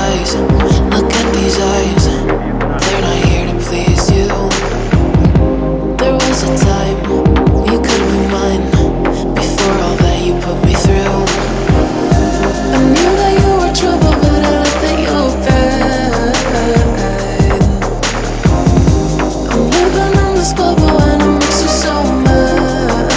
eyes. Look at these eyes, they're not here to please you. There was a time you could be mine, before all that you put me through. I knew that you were trouble, but I like that you were fine. I'm living in this bubble and it makes you so mad.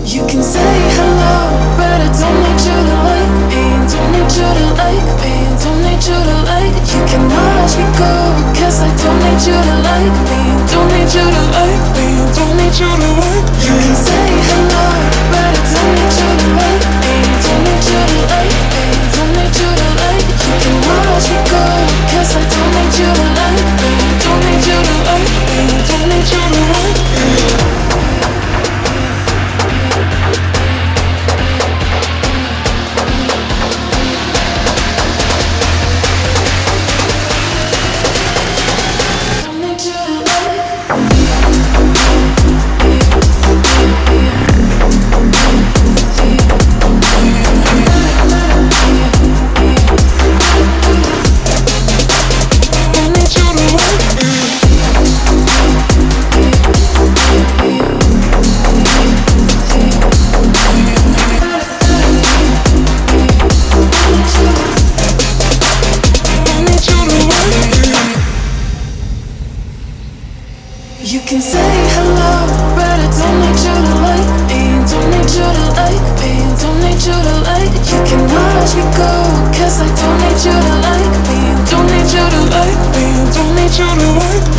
You can say hello, but I don't need you to like me. Don't need you to like me. Don't need you to like it. You can watch me go, cause I don't need you to like me. Don't need you to like me. Don't need you to like me. You can say hello, but I don't need you to like me. Don't need you to like me. Don't need you to like it. You can watch me go, cause I don't need you to like me. Don't need you to like me. Don't need you to like me. You can say hello, but I don't need you to like me. Don't need you to like me. Don't need you to like it. You can watch me go, cause I don't need you to like me. Don't need you to like me. Don't need you to like me.